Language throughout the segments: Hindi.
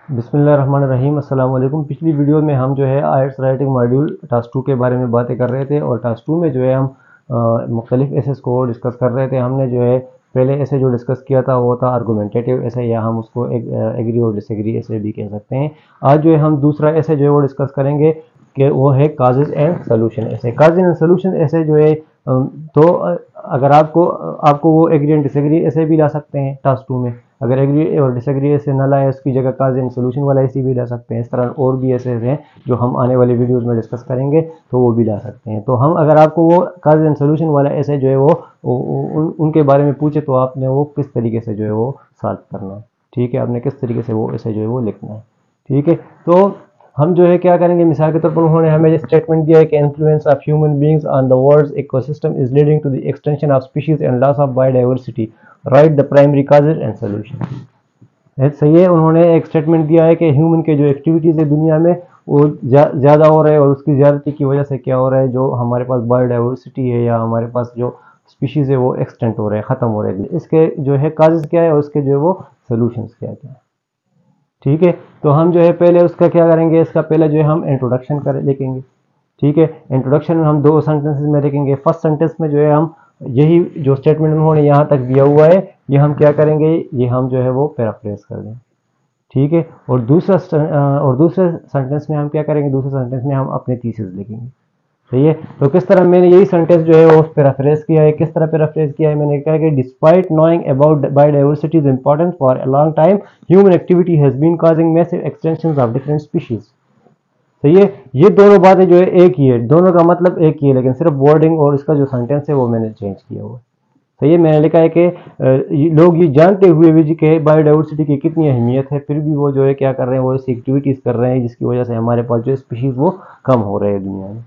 बिस्मिल्लाहिर्रहमानिर्रहीम। अस्सलाम वालेकुम। पिछली वीडियो में हम जो है आयट्स राइटिंग मॉड्यूल टास्क 2 के बारे में बातें कर रहे थे और टास्क 2 में जो है हम मुख्तलिफ एसेस को डिस्कस कर रहे थे। हमने जो है पहले ऐसे जो डिस्कस किया था वो था आर्गूमेंटेटिव ऐसे, या हम उसको एग्री और डिसएग्री ऐसे भी कह सकते हैं। आज जो है हम दूसरा ऐसे जो है वो डिस्कस करेंगे कि वो है काजेज एंड सोल्यूशन ऐसे। काजेज एंड सोल्यूशन ऐसे जो है तो अगर आपको वो एग्री एंड डिसएग्री ऐसे भी ला सकते हैं टास्क 2 में। अगर एग्री और डिसएग्री ऐसे ना लाए उसकी जगह काज एंड सोल्यूशन वाला ऐसे भी ला सकते हैं। इस तरह और भी ऐसे हैं जो हम आने वाले वीडियोस में डिस्कस करेंगे, तो वो भी ला सकते हैं। तो हम अगर आपको वो काज एंड सोल्यूशन वाला ऐसे जो है उनके बारे में पूछे तो आपने वो किस तरीके से जो है वो सॉल्व करना है। ठीक है, आपने किस तरीके से वो ऐसे जो है वो लिखना है। ठीक है, तो हम जो है क्या करेंगे, मिसाल के तौर पर उन्होंने हमें स्टेटमेंट दिया है कि influence of human beings on the world's ecosystem is leading to the extension of species and loss of biodiversity, right the primary causes and solution. सही है, उन्होंने एक स्टेटमेंट दिया है कि ह्यूमन के जो एक्टिविटीज़ है दुनिया में वो ज़्यादा हो रहे हैं और उसकी ज़्यादती की वजह से क्या हो रहा है, जो हमारे पास बायोडाइवर्सिटी है या हमारे पास जो स्पीशीज़ है वो एक्सटेंट हो रहे हैं, ख़त्म हो रहे हैं। इसके जो है काजेज क्या है और उसके जो है वो सोल्यूशंस क्या क्या है। ठीक है, तो हम जो है पहले उसका क्या करेंगे, इसका पहले जो है हम इंट्रोडक्शन कर लिखेंगे। ठीक है, इंट्रोडक्शन में हम दो सेंटेंसेस में लिखेंगे। फर्स्ट सेंटेंस में जो है हम यही जो स्टेटमेंट उन्होंने यहाँ तक दिया हुआ है ये हम क्या करेंगे, ये हम जो है वो पैराफ्रेज कर देंगे। ठीक है, और दूसरे सेंटेंस में हम क्या करेंगे, दूसरे सेंटेंस में हम अपने थीसिस लिखेंगे। सही है, तो किस तरह मैंने यही सेंटेंस जो है वो पैराफ्रेज किया है। किस तरह पैराफ्रेज किया है, मैंने कहा कि despite knowing about biodiversity is important for a long time, human activity has been causing massive extensions of different species. सही है, ये दोनों बातें जो है एक ही है, दोनों का मतलब एक ही है, लेकिन सिर्फ वर्डिंग और इसका जो सेंटेंस है वो मैंने चेंज किया हुआ है। सही है, मैंने लिखा है कि लोग ये जानते हुए भी कि बायोडाइवर्सिटी की कितनी अहमियत है, फिर भी वो जो है क्या कर रहे हैं, वो ऐसी एक्टिविटीज़ कर रहे हैं जिसकी वजह से हमारे पास जो स्पीशीज़ वो कम हो रहे हैं दुनिया में।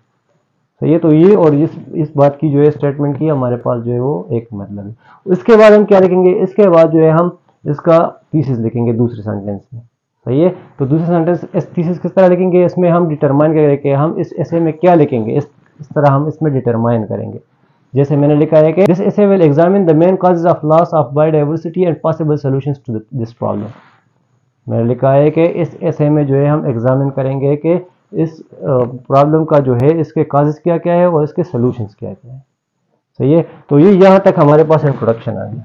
सही है, तो ये और इस बात की जो है स्टेटमेंट की हमारे पास जो है वो एक मतलब है। इसके बाद हम क्या लिखेंगे, इसके बाद जो है हम इसका थीसिस लिखेंगे दूसरे सेंटेंस में। सही है, तो दूसरे सेंटेंस थीसिस किस तरह लिखेंगे, इसमें हम डिटरमाइन करेंगे हम इस ऐसे में क्या लिखेंगे, इस तरह हम इसमें डिटरमाइन करेंगे। जैसे मैंने लिखा है कि this essay will examine the main causes of loss of biodiversity and possible solutions to this problem. मैंने लिखा है कि इस ऐसे में जो है हम एग्जामिन करेंगे कि इस प्रॉब्लम का जो है इसके काजेज क्या क्या है और इसके सोल्यूशंस क्या क्या है। सही है, तो ये यहाँ तक हमारे पास इंट्रोडक्शन आ गया।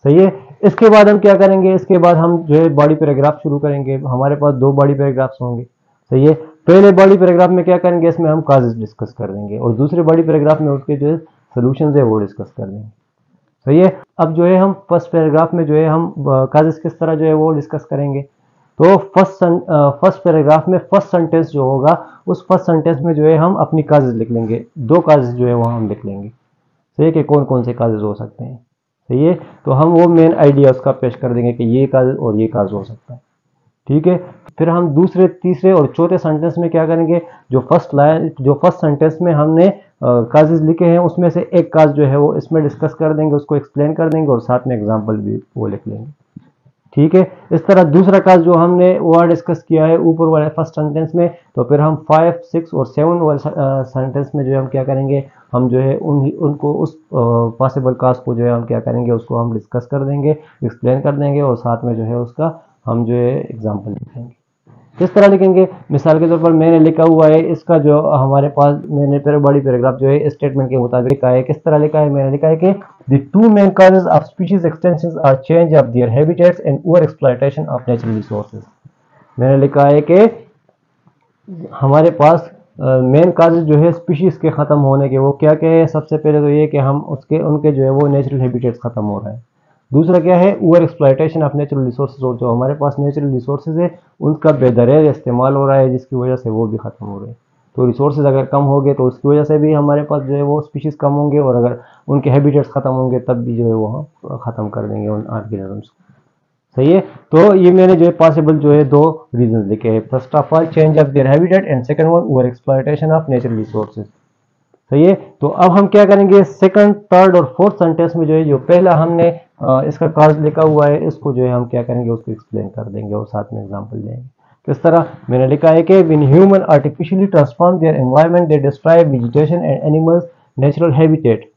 सही है, इसके बाद हम क्या करेंगे, इसके बाद हम जो है बॉडी पैराग्राफ शुरू करेंगे। हमारे पास दो बॉडी पैराग्राफ्स होंगे। सही है, पहले बॉडी पैराग्राफ में क्या करेंगे, इसमें हम काजेज डिस्कस कर देंगे और दूसरे बॉडी पैराग्राफ में उसके जो है सोल्यूशंस है वो डिस्कस कर देंगे। सही है, अब जो है हम फर्स्ट पैराग्राफ में जो है हम काजेज किस तरह जो है वो डिस्कस करेंगे। तो फर्स्ट पैराग्राफ में फर्स्ट सेंटेंस जो होगा उस फर्स्ट सेंटेंस में जो है हम अपनी काजेज लिख लेंगे, दो काजेज जो है वो हम लिख लेंगे। सही है, कि कौन कौन से काजेज हो सकते हैं। सही है, तो हम वो मेन आइडिया उसका पेश कर देंगे कि ये काज और ये काज हो सकता है। ठीक है, फिर हम दूसरे तीसरे और चौथे सेंटेंस में क्या करेंगे, जो फर्स्ट सेंटेंस में हमने काजेज लिखे हैं उसमें से एक काज जो है वो इसमें डिस्कस कर देंगे, उसको एक्सप्लेन कर देंगे और साथ में एग्जांपल भी वो लिख लेंगे। ठीक है, इस तरह दूसरा काज जो हमने वो डिस्कस किया है ऊपर वाले फर्स्ट सेंटेंस में, तो फिर हम 5, 6 और 7 वाले सेंटेंस में जो है हम क्या करेंगे, हम जो है उनको उस पॉसिबल काज को जो है हम क्या करेंगे, उसको हम डिस्कस कर देंगे, एक्सप्लेन कर देंगे और साथ में जो है उसका हम जो है एग्जाम्पल लिखेंगे। किस तरह लिखेंगे, मिसाल के तौर पर मैंने लिखा हुआ है इसका जो हमारे पास मैंने फिर बड़ी पैराग्राफ जो है स्टेटमेंट के मुताबिक लिखा है। किस तरह लिखा है, मैंने लिखा है कि the two main causes of species extensions are change of their habitats and over exploitation of natural resources. मैंने लिखा है कि हमारे पास मेन काजेज जो है स्पीशीज के ख़त्म होने के वो क्या क्या है। सबसे पहले तो ये कि हम उनके जो है वो नेचुरल हैबिटेट्स ख़त्म हो रहे हैं। दूसरा क्या है, over exploitation of natural resources, और जो हमारे पास नेचुरल रिसोर्सेज है उनका बेदरेज इस्तेमाल हो रहा है जिसकी वजह से वो भी ख़त्म हो रहे हैं। तो रिसोर्सेज अगर कम हो गए तो उसकी वजह से भी हमारे पास जो है वो स्पीशीज़ कम होंगे, और अगर उनके हैबिटेट्स ख़त्म होंगे तब भी जो है वो हम ख़त्म कर देंगे उन ऑर्गेनिजम्स को। सही है, तो ये मैंने जो है पॉसिबल जो है दो रीजन लिखे हैं। First of all change of their habitat and second one over exploitation of natural resources. सही है, तो अब हम क्या करेंगे, सेकंड, थर्ड और फोर्थ सेंटेंस में जो है जो पहला हमने इसका काज लिखा हुआ है इसको जो है हम क्या करेंगे, उसको एक्सप्लेन कर देंगे और साथ में एग्जांपल देंगे। किस तरह, मैंने लिखा है कि when human artificially transform their environment they destroy vegetation and animals natural habitat.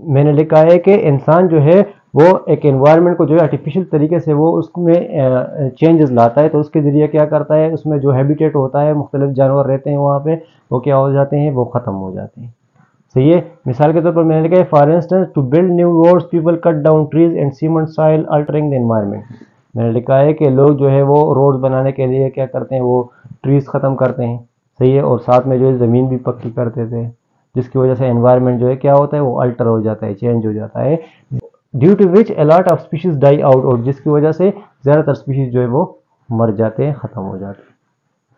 मैंने लिखा है कि इंसान जो है वो एक एनवायरनमेंट को जो है आर्टिफिशियल तरीके से वो उसमें चेंजेस लाता है, तो उसके ज़रिए क्या करता है, उसमें जो हैबिटेट होता है, मुख्तलिफ जानवर रहते हैं वहाँ पे, वो क्या हो जाते हैं, वो ख़त्म हो जाते हैं। सही है। मिसाल के तौर पर मैंने लिखा है for instance to build new roads people cut down trees and cement soil altering the environment. मैंने लिखा है कि लोग जो है वो रोड्स बनाने के लिए क्या करते हैं, वो ट्रीज ख़त्म करते हैं। सही है। और साथ में जो है ज़मीन भी पक्की करते थे, जिसकी वजह से एनवायरनमेंट जो है क्या होता है, वो अल्टर हो जाता है, चेंज हो जाता है, due to which a lot of species die out, और जिसकी वजह से ज़्यादातर स्पीशीज जो है वो मर जाते हैं, ख़त्म हो जाते हैं।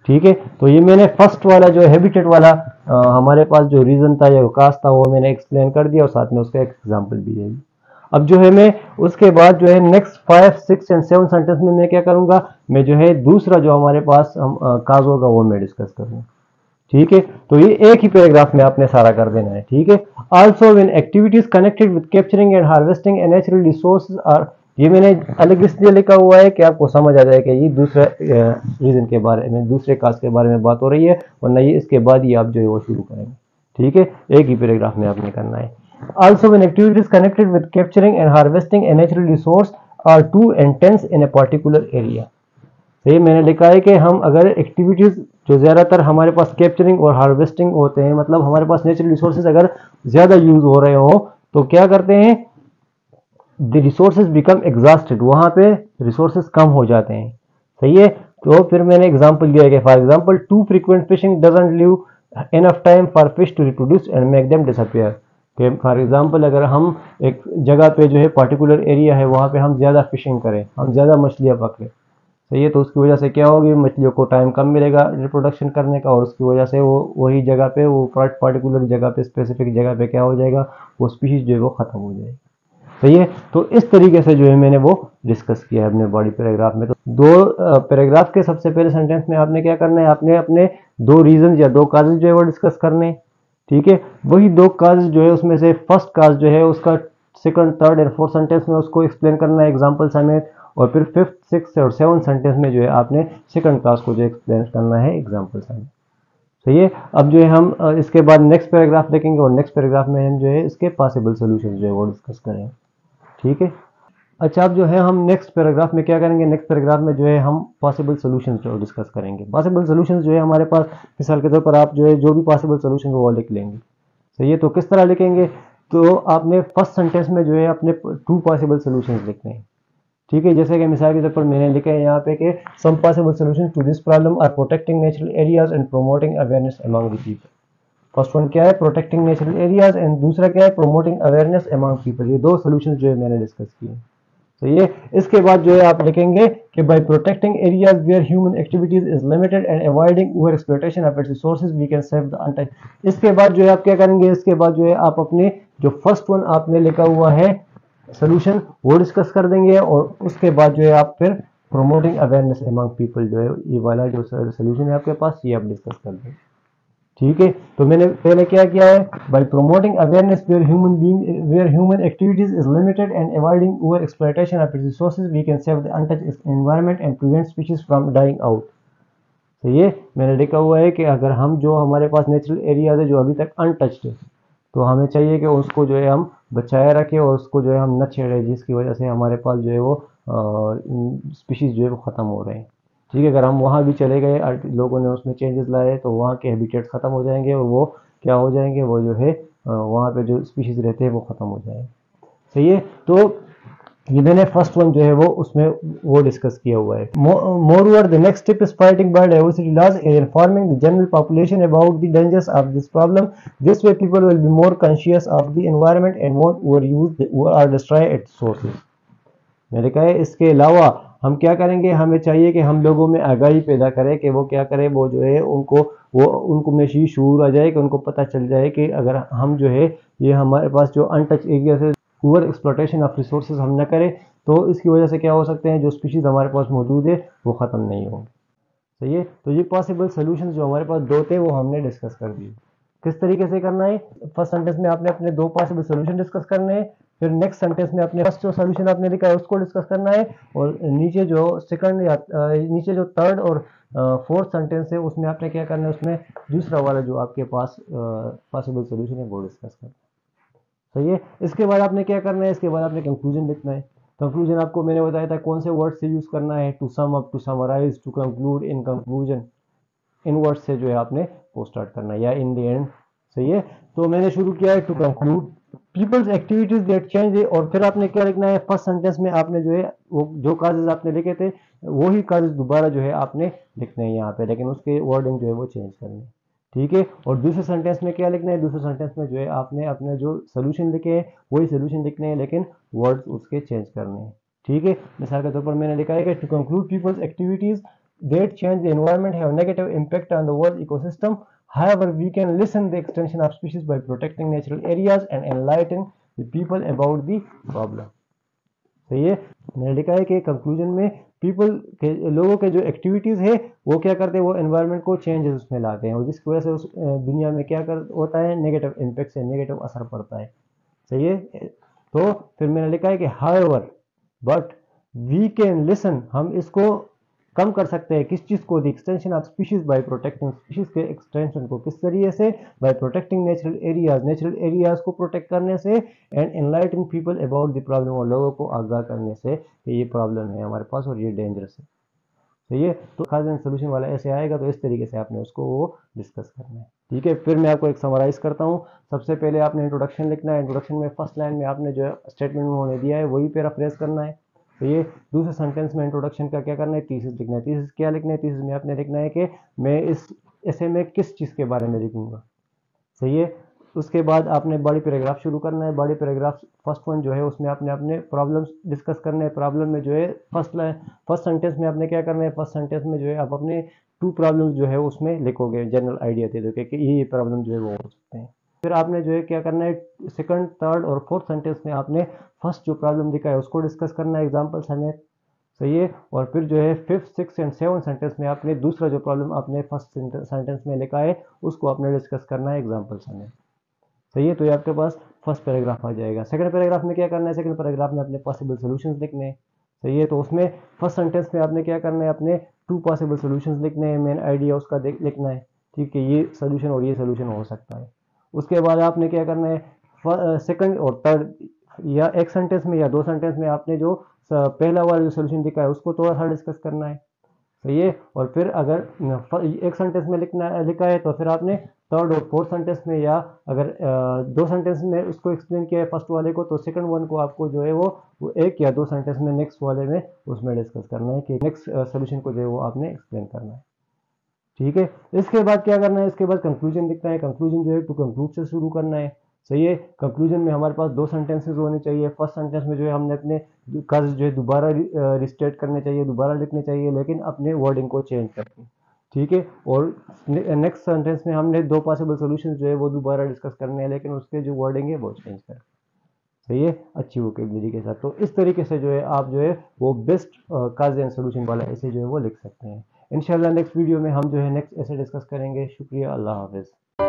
ठीक है। तो ये मैंने फर्स्ट वाला जो हैबिटेट वाला हमारे पास जो रीज़न था या काज था वो मैंने एक्सप्लेन कर दिया और साथ में उसका एक एग्जाम्पल भी दे दिया। अब जो है मैं उसके बाद जो है नेक्स्ट 5, 6 एंड 7 सेंटेंस में मैं क्या करूंगा, मैं जो है दूसरा जो हमारे पास काज होगा वो मैं डिस्कस करूंगा। ठीक है। तो ये एक ही पैराग्राफ में आपने सारा कर देना है। ठीक है। Also when activities connected with capturing and harvesting a natural resources are, ये मैंने अलग इसलिए लिखा हुआ है कि आपको समझ आ जाए कि ये दूसरे रीजन के बारे में, दूसरे काज के बारे में बात हो रही है, वरना ये इसके बाद ही आप जो है वो शुरू करेंगे। ठीक है। एक ही पैराग्राफ में आपने करना है। Also when activities connected with capturing and harvesting a natural resource are too intense in a particular area. सही। मैंने लिखा है कि हम अगर एक्टिविटीज जो ज़्यादातर हमारे पास कैप्चरिंग और हार्वेस्टिंग होते हैं, मतलब हमारे पास नेचुरल रिसोर्सेज अगर ज़्यादा यूज़ हो रहे हो तो क्या करते हैं, द रिसोर्सेज बिकम एग्जॉस्टेड, वहाँ पे रिसोर्सेज कम हो जाते हैं। सही है। तो फिर मैंने एग्जांपल दिया है कि for example too frequent fishing doesn't leave enough time for fish to reproduce and make them disappear. For example अगर हम एक जगह पे जो है पर्टिकुलर एरिया है वहाँ पे हम ज़्यादा फिशिंग करें, हम ज़्यादा मछलियाँ पकड़ें, सही है, तो उसकी वजह से क्या होगी, मछलियों को टाइम कम मिलेगा रिप्रोडक्शन करने का, और उसकी वजह से वो वही जगह पे, वो पर्टिकुलर जगह पे, स्पेसिफिक जगह पे क्या हो जाएगा, वो स्पीशीज जो है वो ख़त्म हो जाएगी। सही है। तो इस तरीके से जो है मैंने वो डिस्कस किया है अपने बॉडी पैराग्राफ में। तो दो पैराग्राफ के सबसे पहले सेंटेंस में आपने क्या करना है, आपने अपने दो रीजन या दो काजेज जो है वो डिस्कस करने। ठीक है। वही दो काजेज जो है उसमें से फर्स्ट काज जो है उसका second, third and fourth sentence में उसको एक्सप्लेन करना है एग्जाम्पल समेत, और फिर फिफ्थ, सिक्स और सेवन सेंटेंस में जो है आपने सेकंड क्लास को जो एक्सप्लेन करना है एग्जाम्पल समेत। सही है। अब जो है हम इसके बाद नेक्स्ट पैराग्राफ देखेंगे और नेक्स्ट पैराग्राफ में हम जो है इसके पॉसिबल सोल्यूशन जो है वो डिस्कस करेंगे। ठीक है। अच्छा, अब जो है हम नेक्स्ट पैराग्राफ में क्या करेंगे, नेक्स्ट पैराग्राफ में जो है हम पॉसिबल सोल्यूशंस जो डिस्कस करेंगे। पॉसिबल सोल्यूशंस जो है हमारे पास, मिसाल के तौर पर आप जो है जो भी पॉसिबल सोल्यूशन वो लिख लेंगे। सही है। तो किस तरह लिखेंगे, तो आपने फर्स्ट सेंटेंस में जो है अपने टू पॉसिबल सोल्यूशंस लिखने हैं। ठीक है। जैसे कि मिसाल के तौर पर मैंने लिखा है यहाँ पे कि some possible solution to this problem are protecting natural areas and promoting awareness among the people. First one क्या है, प्रोटेक्टिंग नेचुरल एरियाज, एंड दूसरा क्या है, प्रोमोटिंग अवेयरनेस अमंग पीपल। ये दो सोल्यूशन जो है मैंने डिस्कस किए। तो ये इसके बाद जो है आप लिखेंगे कि by protecting areas where human activities is limited and avoiding over exploitation of its resources we can save the untouched. इसके बाद जो है आप क्या करेंगे, इसके बाद जो है आप अपने जो फर्स्ट वन आपने लिखा हुआ है सोल्यूशन वो डिस्कस कर देंगे, और उसके बाद जो है आप फिर प्रोमोटिंग अवेयरनेस अमंग पीपल जो है ये वाला जो सोल्यूशन है आपके पास ये आप डिस्कस कर देंगे। ठीक है। तो मैंने पहले क्या किया है, by promoting awareness where human activities is limited and avoiding over exploitation of its resources we can save the untouched environment and prevent species from dying out. तो ये मैंने लिखा हुआ है कि अगर हम जो हमारे पास नेचुरल एरियाज है जो अभी तक अनटच्ड है, तो हमें चाहिए कि उसको जो है हम बचाए रखें और उसको जो है हम न छेड़ें, जिसकी वजह से हमारे पास जो है वो स्पीशीज जो है वो ख़त्म हो रहे हैं। ठीक है। अगर हम वहाँ भी चले गए, लोगों ने उसमें चेंजेस लाए, तो वहाँ के हैबिटेट्स ख़त्म हो जाएंगे और वो क्या हो जाएंगे, वो जो है वहाँ पे जो स्पीशीज रहते हैं वो ख़त्म हो जाएंगे। सही है। तो ये मैंने फर्स्ट वन जो है वो उसमें वो डिस्कस किया हुआ है। Moreover the next step is fighting biodiversity loss and informing the general population about the dangers of this problem. This way people will be more conscious of the environment and won't overuse और डिस्ट्रॉय इट्स सोर्सेज। मैंने कहा है इसके अलावा हम क्या करेंगे, हमें चाहिए कि हम लोगों में आगाही पैदा करें कि वो क्या करें, वो जो है उनको में शूर आ जाए कि उनको पता चल जाए कि अगर हम जो है ये हमारे पास जो अनटच एरिया से ओवर एक्सप्लॉयटेशन ऑफ रिसोर्सेज हम न करें, तो इसकी वजह से क्या हो सकते हैं, जो स्पीशीज हमारे पास मौजूद है वो ख़त्म नहीं होंगे। सही है। तो ये पॉसिबल सोल्यूशन जो हमारे पास दो थे वो हमने डिस्कस कर दिए। किस तरीके से करना है, फर्स्ट सेंटेंस में आपने अपने दो पॉसिबल सोल्यूशन डिस्कस करने हैं, फिर नेक्स्ट सेंटेंस में अपने फर्स्ट जो सोल्यूशन आपने लिखा है उसको डिस्कस करना है, और नीचे जो सेकंड या नीचे जो थर्ड और फोर्थ सेंटेंस है उसमें आपने क्या करना है, उसमें दूसरा वाला जो आपके पास पॉसिबल सोल्यूशन है वो डिस्कस करना है। सही है। इसके बाद आपने क्या करना है, इसके बाद आपने कंक्लूजन लिखना है। कंक्लूजन आपको मैंने बताया था कौन से वर्ड से यूज करना है, to sum up, to summarise, to conclude, in conclusion, in word से जो है आपने वो स्टार्ट करना है, या इन द एंड। सही है। तो मैंने शुरू किया है to conclude people's activities that change, और फिर आपने क्या लिखना है, फर्स्ट सेंटेंस में आपने जो है वो जो काजेज आपने लिखे थे वही काजेज दोबारा जो है आपने लिखने हैं यहाँ पे, लेकिन उसके वर्डिंग जो है वो चेंज करनी है। ठीक है। और दूसरे सेंटेंस में क्या लिखना है, दूसरे सेंटेंस में जो है आपने अपने जो सोल्यूशन लिखे हैं वही सोल्यूशन लिखने हैं, लेकिन वर्ड्स उसके चेंज करने हैं। ठीक है। मिसाल के तौर पर मैंने लिखा है कि to conclude people's activities that change the environment have negative impact on the world ecosystem. However, we can lessen the extension of species by protecting natural areas and enlighten the people about the problem. सही है। मैंने लिखा है कि कंक्लूजन में पीपल के लोगों के जो एक्टिविटीज है वो क्या करते हैं, वो एनवायरनमेंट को चेंजेस उसमें लाते हैं, और जिसकी वजह से उस दुनिया में क्या कर होता है, नेगेटिव इम्पैक्ट से नेगेटिव असर पड़ता है। सही है। तो फिर मैंने लिखा है कि however but we can lessen, हम इसको कम कर सकते हैं किस चीज को, the extension of species by protecting, species के एक्सटेंशन को किस तरीके से, by protecting natural areas, natural areas को प्रोटेक्ट करने से, and enlighten people about the problem, और लोगों को आगाह करने से कि ये प्रॉब्लम है हमारे पास और ये डेंजरस है। सही है। तो खास एंड सोल्यूशन वाला ऐसे आएगा, तो इस तरीके से आपने उसको वो डिस्कस करना है। ठीक है। फिर मैं आपको एक समराइज करता हूँ। सबसे पहले आपने इंट्रोडक्शन लिखना है। इंट्रोडक्शन में फर्स्ट लाइन में आपने जो स्टेटमेंट उन्होंने दिया है वही पैराफ्रेज करना है। तो ये दूसरे सेंटेंस में इंट्रोडक्शन का क्या करना है, थीसिस लिखना है। थीसिस क्या लिखना है, थीसिस में आपने लिखना है कि मैं इस ऐसे में किस चीज़ के बारे में लिखूंगा। सही है। उसके बाद आपने बॉडी पैराग्राफ शुरू करना है। बॉडी पैराग्राफ फर्स्ट वन जो है उसमें आपने अपने प्रॉब्लम्स डिस्कस करने हैं। प्रॉब्लम में जो है फर्स्ट सेंटेंस में आपने क्या करना है, फर्स्ट सेंटेंस में जो है आप अपने टू प्रॉब्लम्स जो है उसमें लिखोगे, जनरल आइडिया दे दोगे कि ये प्रॉब्लम जो है वो हो सकते हैं। फिर आपने जो है क्या करना है, सेकंड, थर्ड और फोर्थ सेंटेंस में आपने फर्स्ट जो प्रॉब्लम लिखा है उसको डिस्कस करना है एग्जाम्पल समेत। सही है। और फिर जो है fifth, six and seven sentence में आपने दूसरा जो प्रॉब्लम आपने फर्स्ट सेंटेंस में लिखा है उसको आपने डिस्कस करना है एग्जाम्पल समेत। सही है। तो ये आपके पास फर्स्ट पैराग्राफ आ जाएगा। सेकंड पैराग्राफ में क्या करना है, सेकंड पैराग्राफ में अपने पॉसिबल सॉल्यूशंस लिखने हैं। सही है। तो उसमें फर्स्ट सेंटेंस में आपने क्या करना है, अपने टू पॉसिबल सॉल्यूशंस लिखने हैं, मेन आइडिया उसका लिखना है। ठीक है। ये सोल्यूशन और ये सोल्यूशन हो सकता है। उसके बाद आपने क्या करना है, सेकंड और थर्ड या एक सेंटेंस में या दो सेंटेंस में आपने जो पहला वाला जो सोल्यूशन लिखा है उसको थोड़ा सा डिस्कस करना है। सही है। और फिर अगर एक सेंटेंस में लिखा है तो फिर आपने थर्ड और फोर्थ सेंटेंस में, या अगर दो सेंटेंस में उसको एक्सप्लेन किया है फर्स्ट वाले को, तो सेकंड वन को आपको जो है वो एक या दो सेंटेंस में नेक्स्ट वाले में उसमें डिस्कस करना है कि नेक्स्ट सोल्यूशन को जो है वो आपने एक्सप्लेन करना है। ठीक है। इसके बाद क्या करना है, इसके बाद कंक्लूजन लिखना है। कंक्लूजन जो है टू कंक्लूड से शुरू करना है। सही है। कंक्लूजन में हमारे पास दो सेंटेंसेस होने चाहिए। फर्स्ट सेंटेंस में जो है हमने अपने कर्ज जो है दोबारा रिस्टेट करने चाहिए, दोबारा लिखने चाहिए, लेकिन अपने वर्डिंग को चेंज करके। ठीक है। और नेक्स्ट सेंटेंस में हमने दो पॉसिबल सॉल्यूशंस जो है वो दोबारा डिस्कस करने हैं, लेकिन उसके जो वर्डिंग है वो चेंज करके। सही है। अच्छी वोकेबलरी के साथ। तो इस तरीके से जो है आप जो है वो बेस्ट काज एंड सोल्यूशन वाला ऐसे जो है वो लिख सकते हैं। इंशाल्लाह नेक्स्ट वीडियो में हम जो है नेक्स्ट ऐसे डिस्कस करेंगे। शुक्रिया। अल्लाह हाफिज़।